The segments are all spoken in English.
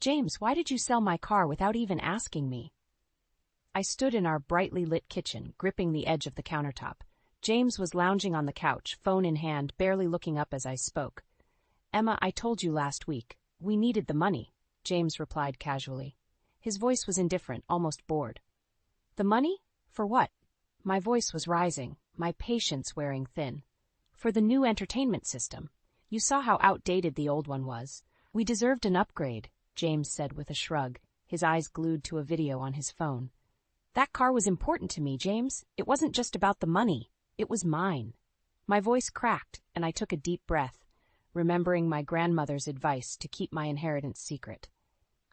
James, why did you sell my car without even asking me? I stood in our brightly lit kitchen, gripping the edge of the countertop. James was lounging on the couch, phone in hand, barely looking up as I spoke. Emma, I told you last week. We needed the money, James replied casually. His voice was indifferent, almost bored. The money? For what? My voice was rising, my patience wearing thin. For the new entertainment system. You saw how outdated the old one was. We deserved an upgrade, James said with a shrug, his eyes glued to a video on his phone. That car was important to me, James. It wasn't just about the money. It was mine. My voice cracked, and I took a deep breath, remembering my grandmother's advice to keep my inheritance secret.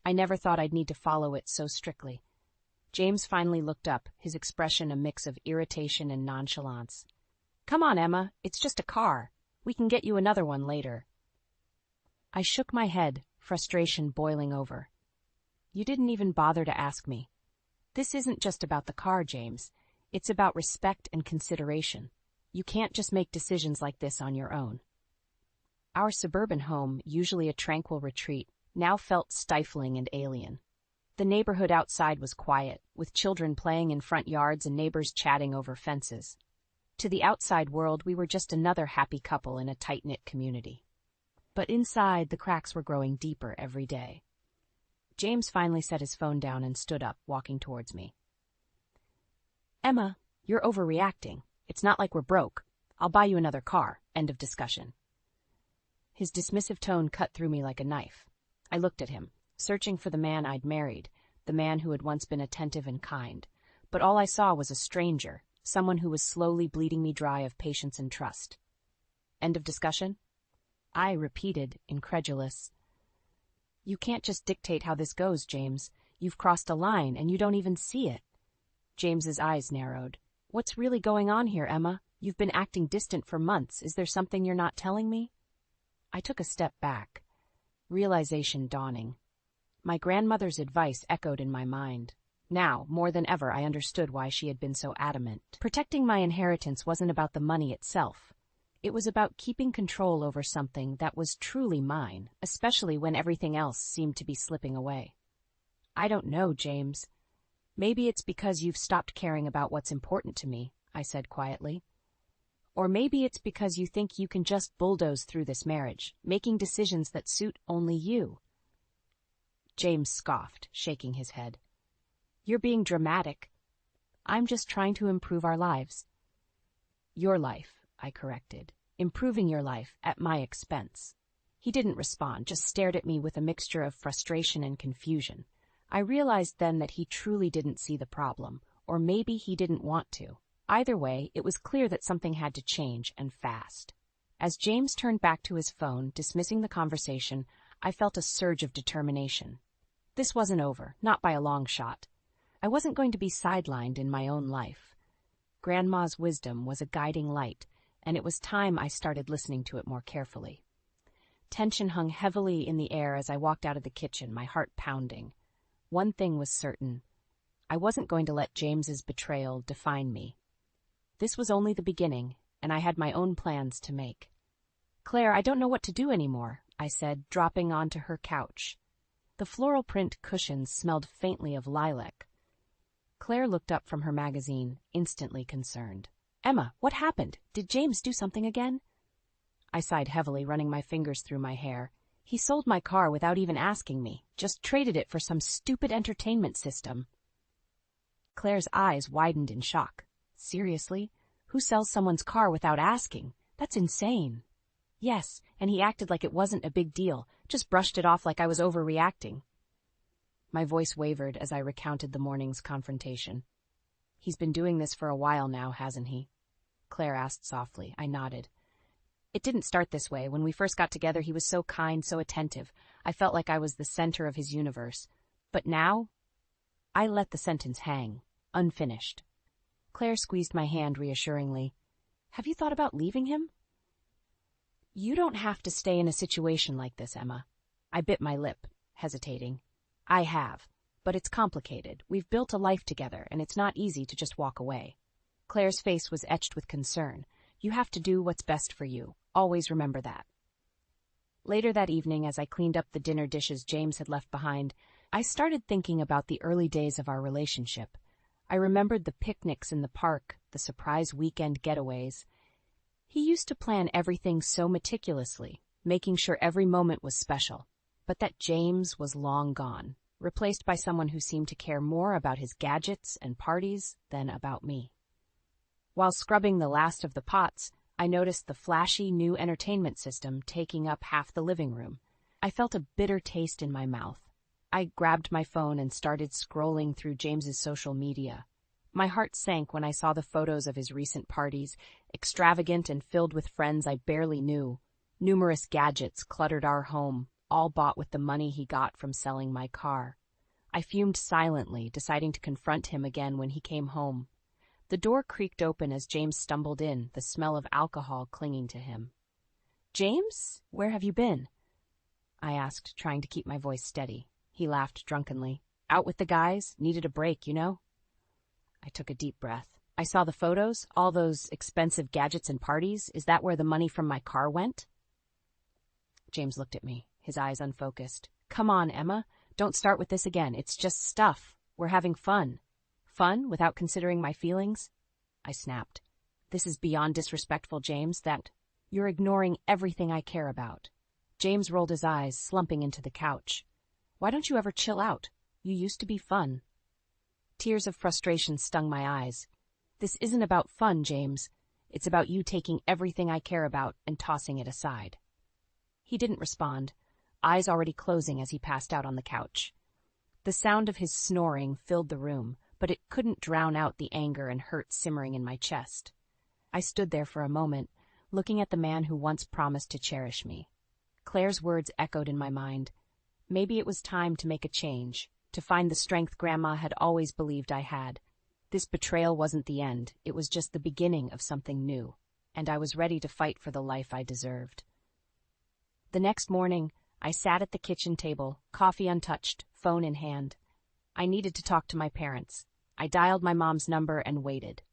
I never thought I'd need to follow it so strictly. James finally looked up, his expression a mix of irritation and nonchalance. Come on, Emma, it's just a car. We can get you another one later. I shook my head, frustration boiling over. You didn't even bother to ask me. This isn't just about the car, James. It's about respect and consideration. You can't just make decisions like this on your own. Our suburban home, usually a tranquil retreat, now felt stifling and alien. The neighborhood outside was quiet, with children playing in front yards and neighbors chatting over fences. To the outside world, we were just another happy couple in a tight-knit community. But inside, the cracks were growing deeper every day. James finally set his phone down and stood up, walking towards me. Emma, you're overreacting. It's not like we're broke. I'll buy you another car. End of discussion. His dismissive tone cut through me like a knife. I looked at him, searching for the man I'd married, the man who had once been attentive and kind. But all I saw was a stranger, someone who was slowly bleeding me dry of patience and trust. End of discussion? I repeated, incredulous. You can't just dictate how this goes, James. You've crossed a line, and you don't even see it. James's eyes narrowed. What's really going on here, Emma? You've been acting distant for months. Is there something you're not telling me? I took a step back, realization dawning. My grandmother's advice echoed in my mind. Now, more than ever, I understood why she had been so adamant. Protecting my inheritance wasn't about the money itself. It was about keeping control over something that was truly mine, especially when everything else seemed to be slipping away. I don't know, James. Maybe it's because you've stopped caring about what's important to me, I said quietly. Or maybe it's because you think you can just bulldoze through this marriage, making decisions that suit only you. James scoffed, shaking his head. You're being dramatic. I'm just trying to improve our lives. Your life, I corrected. Improving your life at my expense. He didn't respond, just stared at me with a mixture of frustration and confusion. I realized then that he truly didn't see the problem, or maybe he didn't want to. Either way, it was clear that something had to change, and fast. As James turned back to his phone, dismissing the conversation, I felt a surge of determination. This wasn't over, not by a long shot. I wasn't going to be sidelined in my own life. Grandma's wisdom was a guiding light, and it was time I started listening to it more carefully. Tension hung heavily in the air as I walked out of the kitchen, my heart pounding. One thing was certain. I wasn't going to let James's betrayal define me. This was only the beginning, and I had my own plans to make. Claire, I don't know what to do anymore, I said, dropping onto her couch. The floral print cushions smelled faintly of lilac. Claire looked up from her magazine, instantly concerned. Emma, what happened? Did James do something again? I sighed heavily, running my fingers through my hair. He sold my car without even asking me, just traded it for some stupid entertainment system. Claire's eyes widened in shock. Seriously? Who sells someone's car without asking? That's insane. Yes, and he acted like it wasn't a big deal, just brushed it off like I was overreacting. My voice wavered as I recounted the morning's confrontation. He's been doing this for a while now, hasn't he? Claire asked softly. I nodded. It didn't start this way. When we first got together, he was so kind, so attentive. I felt like I was the center of his universe. But now, I let the sentence hang, unfinished. Claire squeezed my hand reassuringly. Have you thought about leaving him? You don't have to stay in a situation like this, Emma. I bit my lip, hesitating. I have, but it's complicated. We've built a life together, and it's not easy to just walk away. Claire's face was etched with concern. You have to do what's best for you. Always remember that. Later that evening, as I cleaned up the dinner dishes James had left behind, I started thinking about the early days of our relationship. I remembered the picnics in the park, the surprise weekend getaways. He used to plan everything so meticulously, making sure every moment was special. But that James was long gone, replaced by someone who seemed to care more about his gadgets and parties than about me. While scrubbing the last of the pots, I noticed the flashy new entertainment system taking up half the living room. I felt a bitter taste in my mouth. I grabbed my phone and started scrolling through James's social media. My heart sank when I saw the photos of his recent parties, extravagant and filled with friends I barely knew. Numerous gadgets cluttered our home, all bought with the money he got from selling my car. I fumed silently, deciding to confront him again when he came home. The door creaked open as James stumbled in, the smell of alcohol clinging to him. "James, where have you been?" I asked, trying to keep my voice steady. He laughed drunkenly. "Out with the guys, needed a break, you know?" I took a deep breath. "I saw the photos, all those expensive gadgets and parties. Is that where the money from my car went?" James looked at me, his eyes unfocused. "Come on, Emma. Don't start with this again. It's just stuff. We're having fun." "Fun, without considering my feelings?" I snapped. "This is beyond disrespectful, James, that you're ignoring everything I care about." James rolled his eyes, slumping into the couch. "Why don't you ever chill out? You used to be fun." Tears of frustration stung my eyes. "This isn't about fun, James. It's about you taking everything I care about and tossing it aside." He didn't respond, eyes already closing as he passed out on the couch. The sound of his snoring filled the room, but it couldn't drown out the anger and hurt simmering in my chest. I stood there for a moment, looking at the man who once promised to cherish me. Claire's words echoed in my mind. Maybe it was time to make a change, to find the strength Grandma had always believed I had. This betrayal wasn't the end, it was just the beginning of something new, and I was ready to fight for the life I deserved. The next morning, I sat at the kitchen table, coffee untouched, phone in hand. I needed to talk to my parents. I dialed my mom's number and waited.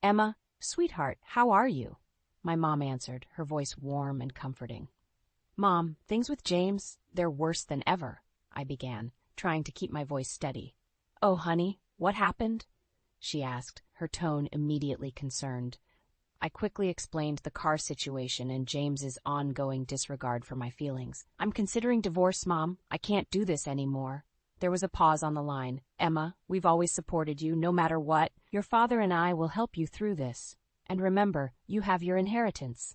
"Emma, sweetheart, how are you?" My mom answered, her voice warm and comforting. "Mom, things with James, they're worse than ever," I began, trying to keep my voice steady. "Oh, honey, what happened?" she asked, her tone immediately concerned. I quickly explained the car situation and James's ongoing disregard for my feelings. "I'm considering divorce, Mom. I can't do this anymore." There was a pause on the line. "Emma, we've always supported you, no matter what. Your father and I will help you through this. And remember, you have your inheritance."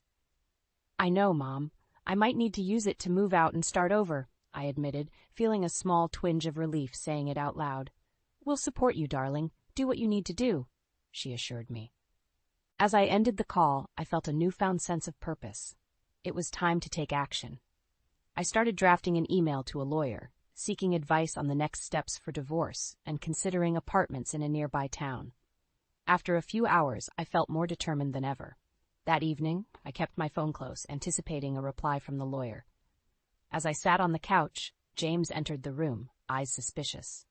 "I know, Mom. I might need to use it to move out and start over," I admitted, feeling a small twinge of relief saying it out loud. "We'll support you, darling. Do what you need to do," she assured me. As I ended the call, I felt a newfound sense of purpose. It was time to take action. I started drafting an email to a lawyer, seeking advice on the next steps for divorce and considering apartments in a nearby town. After a few hours, I felt more determined than ever. That evening, I kept my phone close, anticipating a reply from the lawyer. As I sat on the couch, James entered the room, eyes suspicious.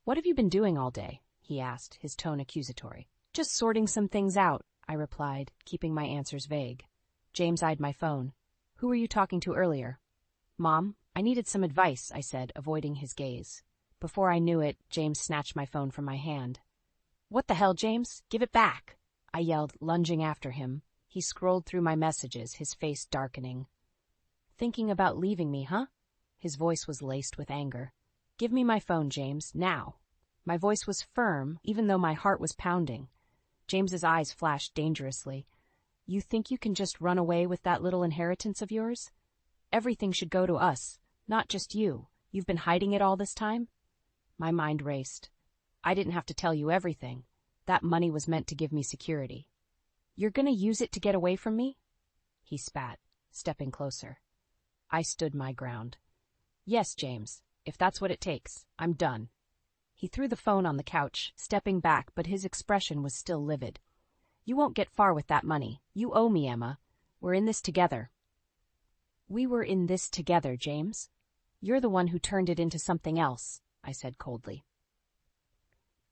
"What have you been doing all day?" he asked, his tone accusatory. "Just sorting some things out," I replied, keeping my answers vague. James eyed my phone. "Who were you talking to earlier?" "Mom, I needed some advice," I said, avoiding his gaze. Before I knew it, James snatched my phone from my hand. "What the hell, James? Give it back!" I yelled, lunging after him. He scrolled through my messages, his face darkening. "Thinking about leaving me, huh?" His voice was laced with anger. "Give me my phone, James, now." My voice was firm, even though my heart was pounding. James's eyes flashed dangerously. "You think you can just run away with that little inheritance of yours? Everything should go to us, not just you. You've been hiding it all this time?" My mind raced. "I didn't have to tell you everything. That money was meant to give me security." "You're gonna use it to get away from me?" He spat, stepping closer. I stood my ground. "Yes, James, if that's what it takes. I'm done." He threw the phone on the couch, stepping back, but his expression was still livid. "You won't get far with that money. You owe me, Emma. We're in this together." "We were in this together, James. You're the one who turned it into something else," I said coldly.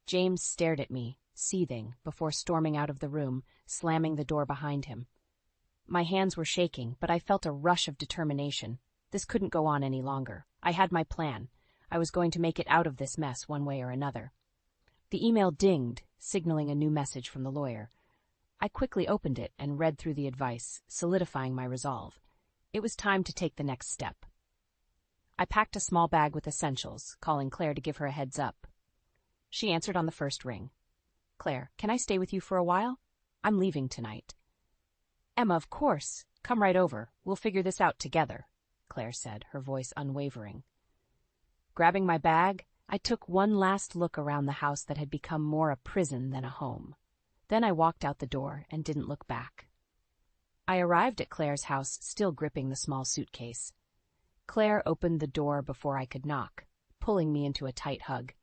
James stared at me, seething, before storming out of the room, slamming the door behind him. My hands were shaking, but I felt a rush of determination. This couldn't go on any longer. I had my plan. I was going to make it out of this mess one way or another. The email dinged, signaling a new message from the lawyer. I quickly opened it and read through the advice, solidifying my resolve. It was time to take the next step. I packed a small bag with essentials, calling Claire to give her a heads up. She answered on the first ring. "Claire, can I stay with you for a while? I'm leaving tonight." "Emma, of course. Come right over. We'll figure this out together," Claire said, her voice unwavering. Grabbing my bag, I took one last look around the house that had become more a prison than a home. Then I walked out the door and didn't look back. I arrived at Claire's house, still gripping the small suitcase. Claire opened the door before I could knock, pulling me into a tight hug.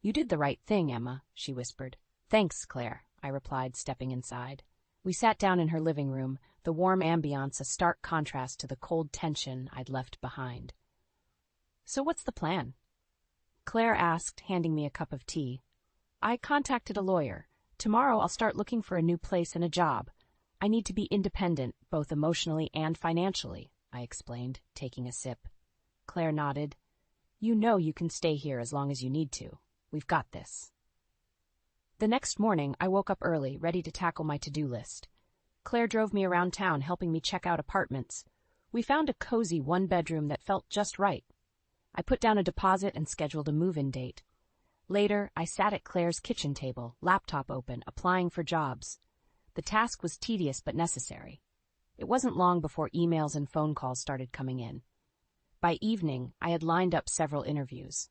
"You did the right thing, Emma," she whispered. "Thanks, Claire," I replied, stepping inside. We sat down in her living room, the warm ambiance a stark contrast to the cold tension I'd left behind. "So what's the plan?" Claire asked, handing me a cup of tea. "I contacted a lawyer. Tomorrow I'll start looking for a new place and a job. I need to be independent, both emotionally and financially," I explained, taking a sip. Claire nodded. "You know you can stay here as long as you need to. We've got this." The next morning, I woke up early, ready to tackle my to-do list. Claire drove me around town, helping me check out apartments. We found a cozy one-bedroom that felt just right. I put down a deposit and scheduled a move-in date. Later, I sat at Claire's kitchen table, laptop open, applying for jobs. The task was tedious but necessary. It wasn't long before emails and phone calls started coming in. By evening, I had lined up several interviews.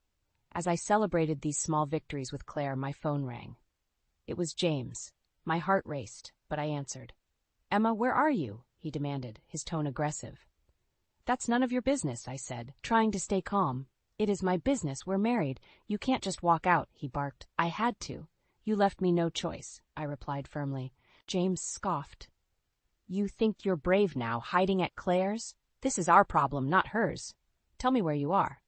As I celebrated these small victories with Claire, my phone rang. It was James. My heart raced, but I answered. "Emma, where are you?" he demanded, his tone aggressive. "That's none of your business," I said, trying to stay calm. "It is my business. We're married. You can't just walk out," he barked. "I had to. You left me no choice," I replied firmly. James scoffed. "You think you're brave now, hiding at Claire's? This is our problem, not hers. Tell me where you are."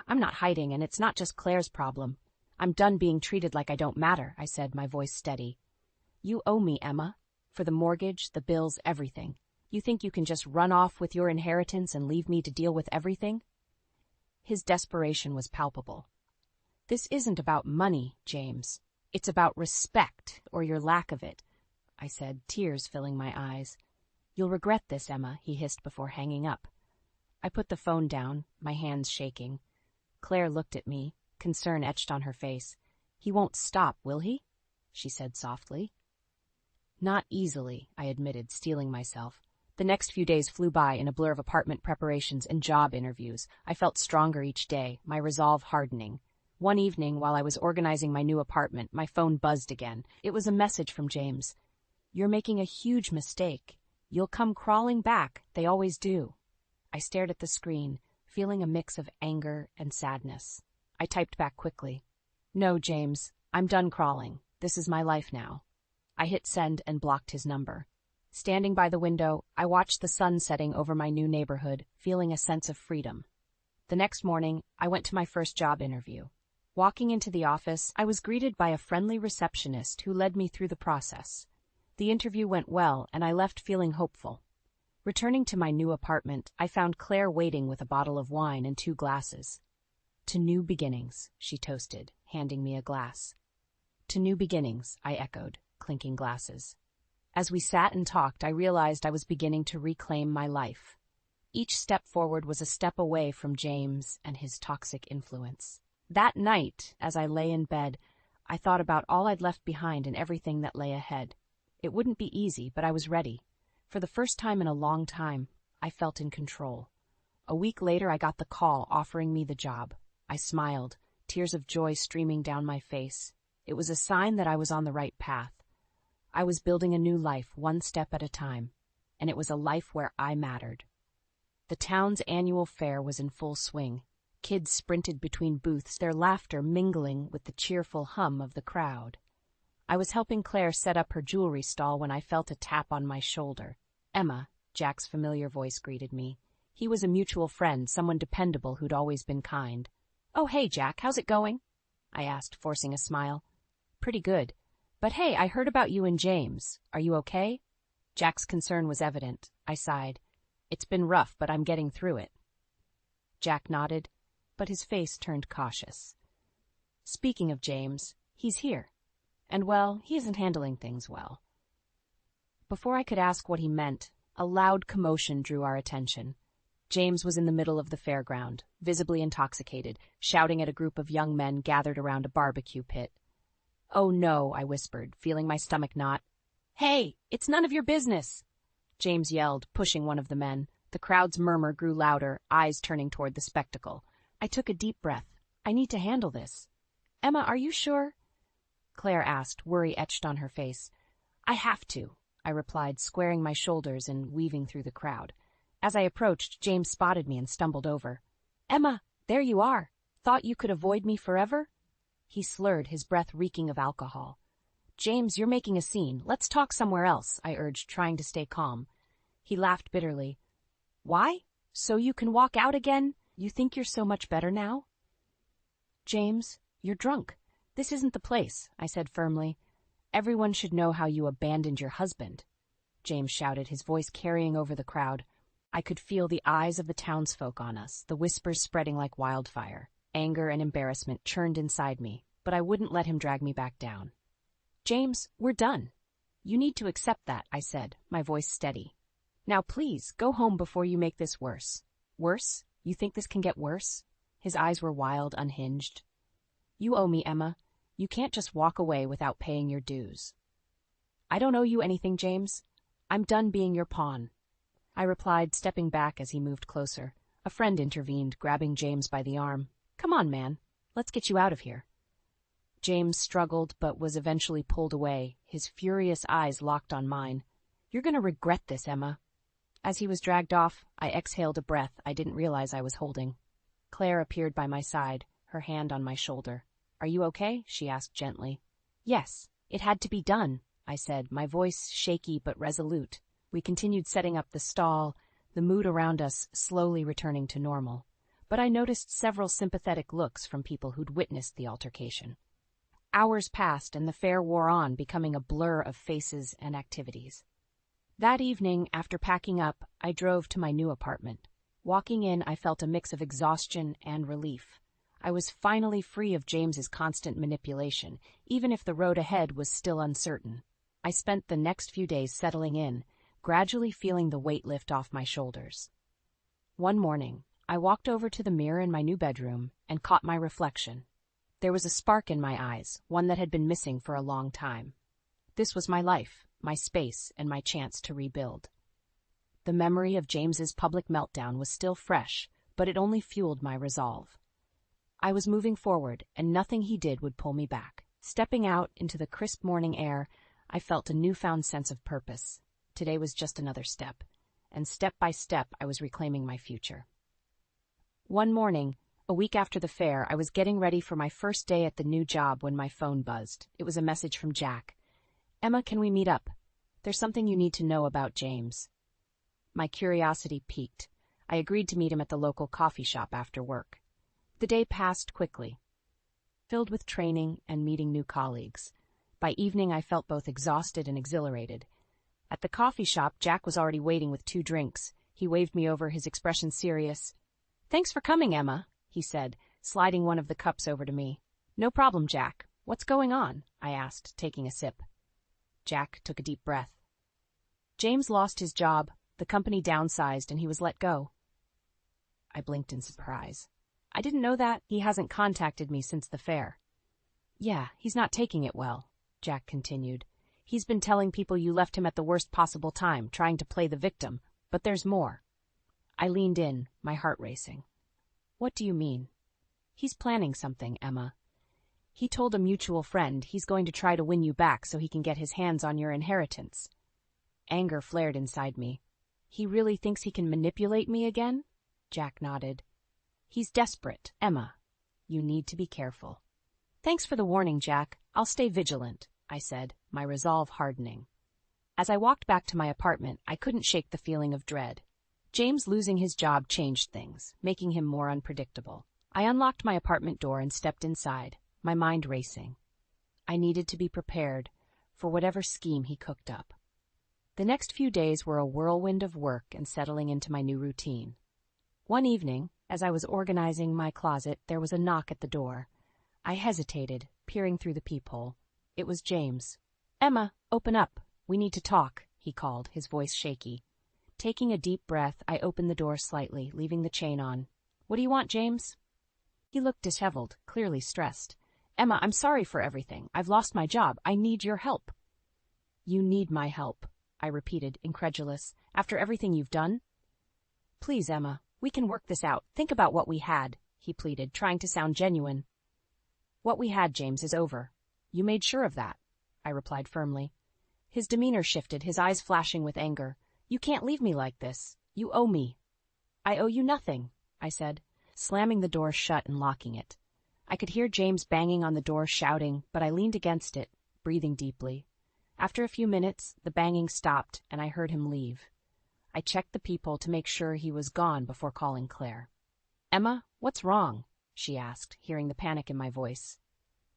"I'm not hiding, and it's not just Claire's problem. I'm done being treated like I don't matter," I said, my voice steady. "You owe me, Emma. For the mortgage, the bills, everything. You think you can just run off with your inheritance and leave me to deal with everything?" His desperation was palpable. "This isn't about money, James. It's about respect, or your lack of it," I said, tears filling my eyes. "You'll regret this, Emma," he hissed before hanging up. I put the phone down, my hands shaking. Claire looked at me, concern etched on her face. "He won't stop, will he?" she said softly. "Not easily," I admitted, steeling myself. The next few days flew by in a blur of apartment preparations and job interviews. I felt stronger each day, my resolve hardening. One evening, while I was organizing my new apartment, my phone buzzed again. It was a message from James. "You're making a huge mistake. You'll come crawling back. They always do." I stared at the screen, feeling a mix of anger and sadness. I typed back quickly. "No, James, I'm done crawling. This is my life now." I hit send and blocked his number. Standing by the window, I watched the sun setting over my new neighborhood, feeling a sense of freedom. The next morning, I went to my first job interview. Walking into the office, I was greeted by a friendly receptionist who led me through the process. The interview went well, and I left feeling hopeful. Returning to my new apartment, I found Claire waiting with a bottle of wine and 2 glasses. "To new beginnings," she toasted, handing me a glass. "To new beginnings," I echoed, clinking glasses. As we sat and talked, I realized I was beginning to reclaim my life. Each step forward was a step away from James and his toxic influence. That night, as I lay in bed, I thought about all I'd left behind and everything that lay ahead. It wouldn't be easy, but I was ready. For the first time in a long time, I felt in control. A week later, I got the call offering me the job. I smiled, tears of joy streaming down my face. It was a sign that I was on the right path. I was building a new life, one step at a time, and it was a life where I mattered. The town's annual fair was in full swing. Kids sprinted between booths, their laughter mingling with the cheerful hum of the crowd. I was helping Claire set up her jewelry stall when I felt a tap on my shoulder. "Emma," Jack's familiar voice greeted me. He was a mutual friend, someone dependable who'd always been kind. "Oh, hey, Jack, how's it going?" I asked, forcing a smile. "Pretty good. But hey, I heard about you and James. Are you okay?" Jack's concern was evident. I sighed. It's been rough, but I'm getting through it. Jack nodded, but his face turned cautious. Speaking of James, he's here. And, well, he isn't handling things well. Before I could ask what he meant, a loud commotion drew our attention. James was in the middle of the fairground, visibly intoxicated, shouting at a group of young men gathered around a barbecue pit. "Oh no," I whispered, feeling my stomach knot. "Hey, it's none of your business!" James yelled, pushing one of the men. The crowd's murmur grew louder, eyes turning toward the spectacle. I took a deep breath. I need to handle this. "Emma, are you sure?" Claire asked, worry etched on her face. "I have to," I replied, squaring my shoulders and weaving through the crowd. As I approached, James spotted me and stumbled over. "Emma, there you are. Thought you could avoid me forever?" He slurred, his breath reeking of alcohol. "James, you're making a scene. Let's talk somewhere else," I urged, trying to stay calm. He laughed bitterly. "Why? So you can walk out again? You think you're so much better now?" "James, you're drunk. This isn't the place," I said firmly. "Everyone should know how you abandoned your husband," James shouted, his voice carrying over the crowd. I could feel the eyes of the townsfolk on us, the whispers spreading like wildfire. Anger and embarrassment churned inside me, but I wouldn't let him drag me back down. "James, we're done. You need to accept that," I said, my voice steady. "Now please, go home before you make this worse." "Worse? You think this can get worse?" His eyes were wild, unhinged. "You owe me, Emma. You can't just walk away without paying your dues." "I don't owe you anything, James. I'm done being your pawn," I replied, stepping back as he moved closer. A friend intervened, grabbing James by the arm. "Come on, man. Let's get you out of here." James struggled, but was eventually pulled away, his furious eyes locked on mine. "You're going to regret this, Emma." As he was dragged off, I exhaled a breath I didn't realize I was holding. Claire appeared by my side, her hand on my shoulder. "Are you okay?" she asked gently. "Yes, it had to be done," I said, my voice shaky but resolute. We continued setting up the stall, the mood around us slowly returning to normal. But I noticed several sympathetic looks from people who'd witnessed the altercation. Hours passed and the fair wore on, becoming a blur of faces and activities. That evening, after packing up, I drove to my new apartment. Walking in, I felt a mix of exhaustion and relief. I was finally free of James's constant manipulation, even if the road ahead was still uncertain. I spent the next few days settling in, gradually feeling the weight lift off my shoulders. One morning, I walked over to the mirror in my new bedroom and caught my reflection. There was a spark in my eyes, one that had been missing for a long time. This was my life, my space, and my chance to rebuild. The memory of James's public meltdown was still fresh, but it only fueled my resolve. I was moving forward, and nothing he did would pull me back. Stepping out into the crisp morning air, I felt a newfound sense of purpose. Today was just another step, and step by step I was reclaiming my future. One morning, a week after the fair, I was getting ready for my first day at the new job when my phone buzzed. It was a message from Jack. "Emma, can we meet up? There's something you need to know about James." My curiosity piqued. I agreed to meet him at the local coffee shop after work. The day passed quickly, filled with training and meeting new colleagues. By evening, I felt both exhausted and exhilarated. At the coffee shop, Jack was already waiting with 2 drinks. He waved me over, his expression serious. "Thanks for coming, Emma," he said, sliding one of the cups over to me. "No problem, Jack. What's going on?" I asked, taking a sip. Jack took a deep breath. "James lost his job, the company downsized, and he was let go." I blinked in surprise. "I didn't know that. He hasn't contacted me since the fair." "Yeah, he's not taking it well," Jack continued. "He's been telling people you left him at the worst possible time, trying to play the victim, but there's more." I leaned in, my heart racing. "What do you mean?" "He's planning something, Emma. He told a mutual friend he's going to try to win you back so he can get his hands on your inheritance." Anger flared inside me. "He really thinks he can manipulate me again?" Jack nodded. "He's desperate, Emma. You need to be careful." "Thanks for the warning, Jack. I'll stay vigilant," I said, my resolve hardening. As I walked back to my apartment, I couldn't shake the feeling of dread. James losing his job changed things, making him more unpredictable. I unlocked my apartment door and stepped inside, my mind racing. I needed to be prepared for whatever scheme he cooked up. The next few days were a whirlwind of work and settling into my new routine. One evening, as I was organizing my closet, there was a knock at the door. I hesitated, peering through the peephole. It was James. "Emma, open up. We need to talk," he called, his voice shaky. Taking a deep breath, I opened the door slightly, leaving the chain on. "What do you want, James?" He looked disheveled, clearly stressed. "Emma, I'm sorry for everything. I've lost my job. I need your help." "You need my help," I repeated, incredulous. "After everything you've done?" "Please, Emma, we can work this out. Think about what we had," he pleaded, trying to sound genuine. "What we had, James, is over. You made sure of that," I replied firmly. His demeanor shifted, his eyes flashing with anger. "You can't leave me like this. You owe me." "I owe you nothing," I said, slamming the door shut and locking it. I could hear James banging on the door, shouting, but I leaned against it, breathing deeply. After a few minutes, the banging stopped, and I heard him leave. I checked the peephole to make sure he was gone before calling Claire. "Emma, what's wrong?" she asked, hearing the panic in my voice.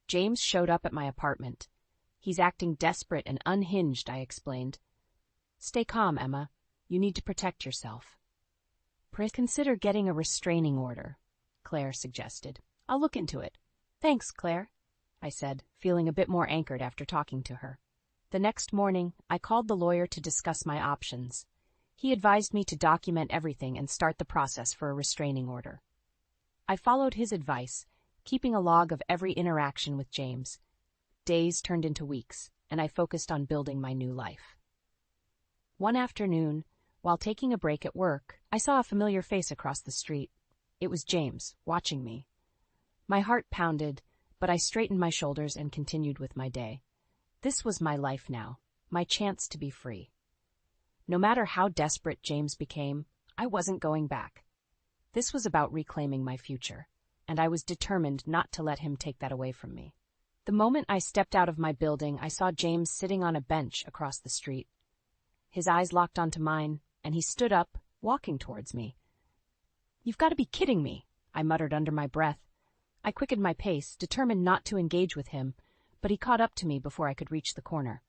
"James showed up at my apartment. He's acting desperate and unhinged," I explained. "Stay calm, Emma. You need to protect yourself." "Consider getting a restraining order," Claire suggested. "I'll look into it." "Thanks, Claire," I said, feeling a bit more anchored after talking to her. The next morning, I called the lawyer to discuss my options. He advised me to document everything and start the process for a restraining order. I followed his advice, keeping a log of every interaction with James. Days turned into weeks, and I focused on building my new life. One afternoon, while taking a break at work, I saw a familiar face across the street. It was James, watching me. My heart pounded, but I straightened my shoulders and continued with my day. This was my life now, my chance to be free. No matter how desperate James became, I wasn't going back. This was about reclaiming my future, and I was determined not to let him take that away from me. The moment I stepped out of my building, I saw James sitting on a bench across the street. His eyes locked onto mine, and he stood up, walking towards me. "You've got to be kidding me," I muttered under my breath. I quickened my pace, determined not to engage with him, but he caught up to me before I could reach the corner.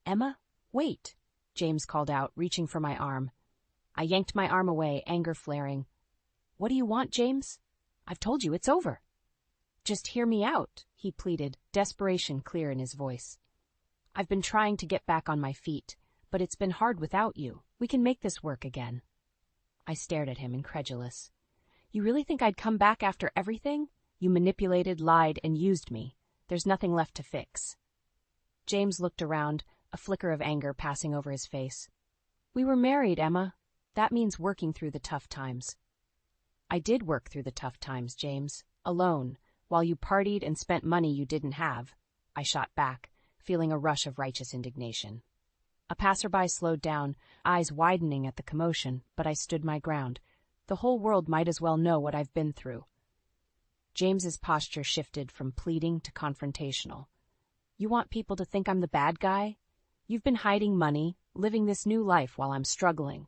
"Emma, wait," James called out, reaching for my arm. I yanked my arm away, anger flaring. "What do you want, James? I've told you it's over." "Just hear me out," he pleaded, desperation clear in his voice. "I've been trying to get back on my feet, but it's been hard without you. We can make this work again." I stared at him, incredulous. "You really think I'd come back after everything? You manipulated, lied, and used me. There's nothing left to fix." James looked around, a flicker of anger passing over his face. "We were married, Emma. That means working through the tough times." "I did work through the tough times, James, alone, while you partied and spent money you didn't have," I shot back, feeling a rush of righteous indignation. A passerby slowed down, eyes widening at the commotion, but I stood my ground. The whole world might as well know what I've been through. James's posture shifted from pleading to confrontational. "You want people to think I'm the bad guy? You've been hiding money, living this new life while I'm struggling."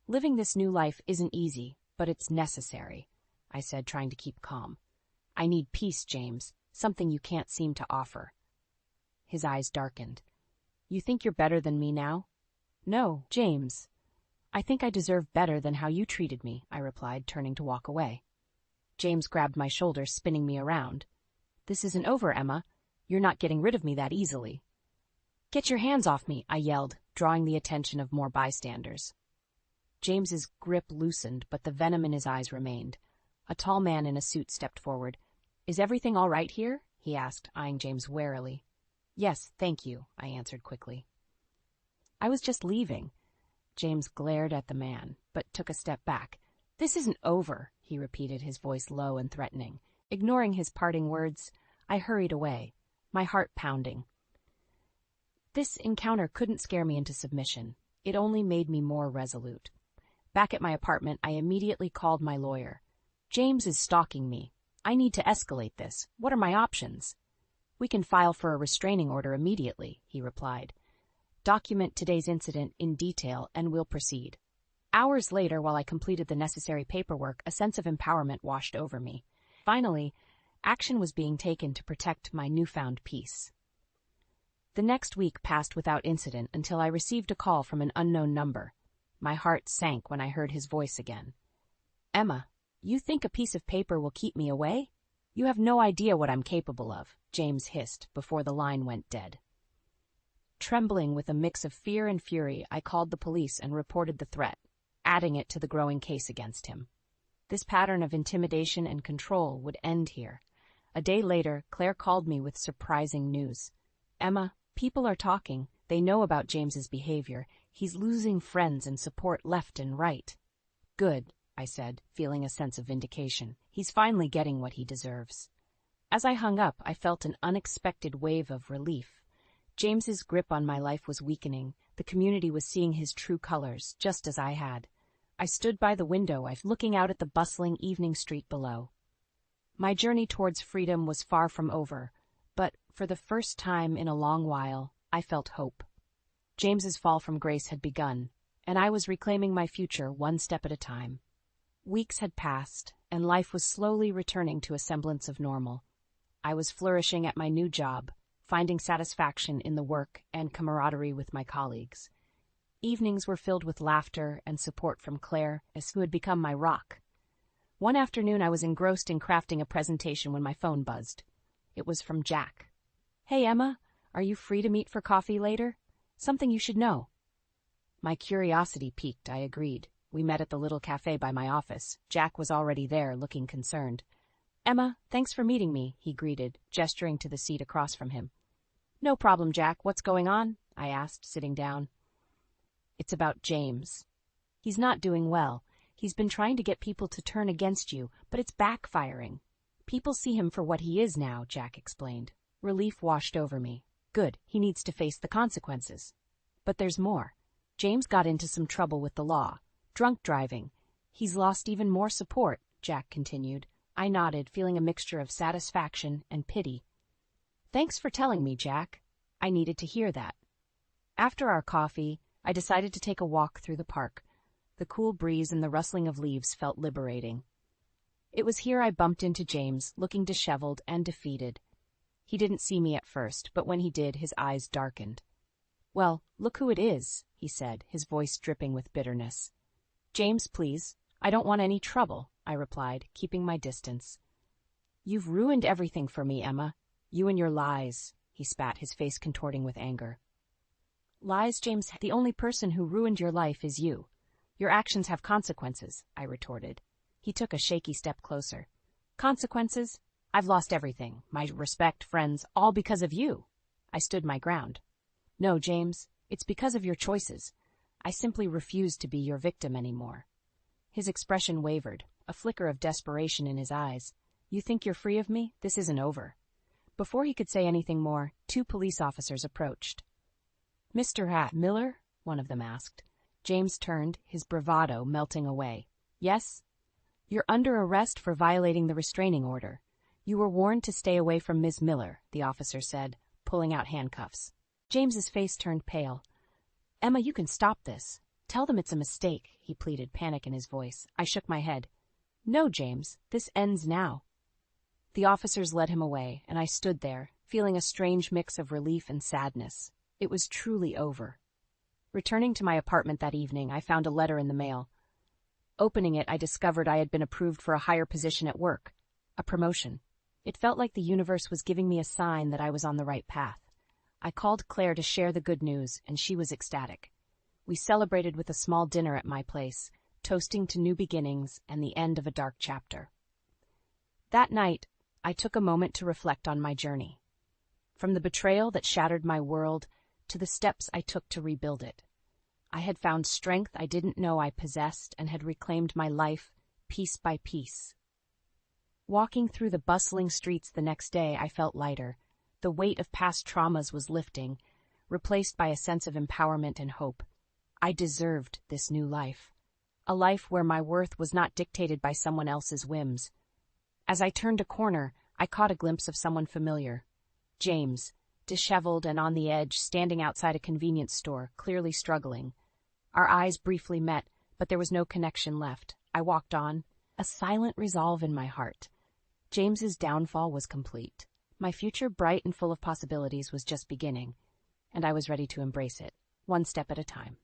"Living this new life isn't easy, but it's necessary," I said, trying to keep calm. "I need peace, James, something you can't seem to offer." His eyes darkened. "You think you're better than me now?" "No, James. I think I deserve better than how you treated me," I replied, turning to walk away. James grabbed my shoulder, spinning me around. "This isn't over, Emma. You're not getting rid of me that easily." "Get your hands off me," I yelled, drawing the attention of more bystanders. James's grip loosened, but the venom in his eyes remained. A tall man in a suit stepped forward. "Is everything all right here?" he asked, eyeing James warily. "Yes, thank you," I answered quickly. "I was just leaving." James glared at the man, but took a step back. "This isn't over," he repeated, his voice low and threatening. Ignoring his parting words, I hurried away, my heart pounding. This encounter couldn't scare me into submission. It only made me more resolute. Back at my apartment, I immediately called my lawyer. "James is stalking me. I need to escalate this. What are my options?" "We can file for a restraining order immediately," he replied. "Document today's incident in detail and we'll proceed." Hours later, while I completed the necessary paperwork, a sense of empowerment washed over me. Finally, action was being taken to protect my newfound peace. The next week passed without incident until I received a call from an unknown number. My heart sank when I heard his voice again. "Emma, you think a piece of paper will keep me away? You have no idea what I'm capable of," James hissed before the line went dead. Trembling with a mix of fear and fury, I called the police and reported the threat, adding it to the growing case against him. This pattern of intimidation and control would end here. A day later, Claire called me with surprising news. "Emma, people are talking. They know about James's behavior. He's losing friends and support left and right." "Good," I said, feeling a sense of vindication. "He's finally getting what he deserves." As I hung up, I felt an unexpected wave of relief. James's grip on my life was weakening. The community was seeing his true colors, just as I had. I stood by the window, looking out at the bustling evening street below. My journey towards freedom was far from over, but for the first time in a long while, I felt hope. James's fall from grace had begun, and I was reclaiming my future one step at a time. Weeks had passed, and life was slowly returning to a semblance of normal. I was flourishing at my new job, finding satisfaction in the work and camaraderie with my colleagues. Evenings were filled with laughter and support from Claire, who had become my rock. One afternoon I was engrossed in crafting a presentation when my phone buzzed. It was from Jack. "Hey Emma, are you free to meet for coffee later? Something you should know." My curiosity piqued, I agreed. We met at the little cafe by my office. Jack was already there, looking concerned. "Emma, thanks for meeting me," he greeted, gesturing to the seat across from him. "No problem, Jack. What's going on?" I asked, sitting down. "It's about James. He's not doing well. He's been trying to get people to turn against you, but it's backfiring. People see him for what he is now," Jack explained. Relief washed over me. Good, he needs to face the consequences. But there's more. James got into some trouble with the law. Drunk driving. He's lost even more support, Jack continued. I nodded, feeling a mixture of satisfaction and pity. "Thanks for telling me, Jack. I needed to hear that." After our coffee, I decided to take a walk through the park. The cool breeze and the rustling of leaves felt liberating. It was here I bumped into James, looking disheveled and defeated. He didn't see me at first, but when he did, his eyes darkened. "Well, look who it is," he said, his voice dripping with bitterness. "James, please. I don't want any trouble," I replied, keeping my distance. "You've ruined everything for me, Emma. You and your lies," he spat, his face contorting with anger. "Lies, James? The only person who ruined your life is you. Your actions have consequences," I retorted. He took a shaky step closer. "Consequences? I've lost everything, my respect, friends, all because of you." I stood my ground. "No, James, it's because of your choices. I simply refuse to be your victim anymore." His expression wavered, a flicker of desperation in his eyes. "You think you're free of me? This isn't over." Before he could say anything more, 2 police officers approached. "Mr. Miller?" one of them asked. James turned, his bravado melting away. "Yes? You're under arrest for violating the restraining order. You were warned to stay away from Ms. Miller," the officer said, pulling out handcuffs. James's face turned pale. "Emma, you can stop this. Tell them it's a mistake," he pleaded, panic in his voice. I shook my head. "No, James, this ends now." The officers led him away, and I stood there, feeling a strange mix of relief and sadness. It was truly over. Returning to my apartment that evening, I found a letter in the mail. Opening it, I discovered I had been approved for a higher position at work, a promotion. It felt like the universe was giving me a sign that I was on the right path. I called Claire to share the good news, and she was ecstatic. We celebrated with a small dinner at my place, toasting to new beginnings and the end of a dark chapter. That night, I took a moment to reflect on my journey. From the betrayal that shattered my world to the steps I took to rebuild it. I had found strength I didn't know I possessed and had reclaimed my life piece by piece. Walking through the bustling streets the next day, I felt lighter. The weight of past traumas was lifting, replaced by a sense of empowerment and hope. I deserved this new life. A life where my worth was not dictated by someone else's whims. As I turned a corner, I caught a glimpse of someone familiar. James, disheveled and on the edge, standing outside a convenience store, clearly struggling. Our eyes briefly met, but there was no connection left. I walked on, a silent resolve in my heart. James's downfall was complete. My future, bright and full of possibilities, was just beginning. and I was ready to embrace it, one step at a time.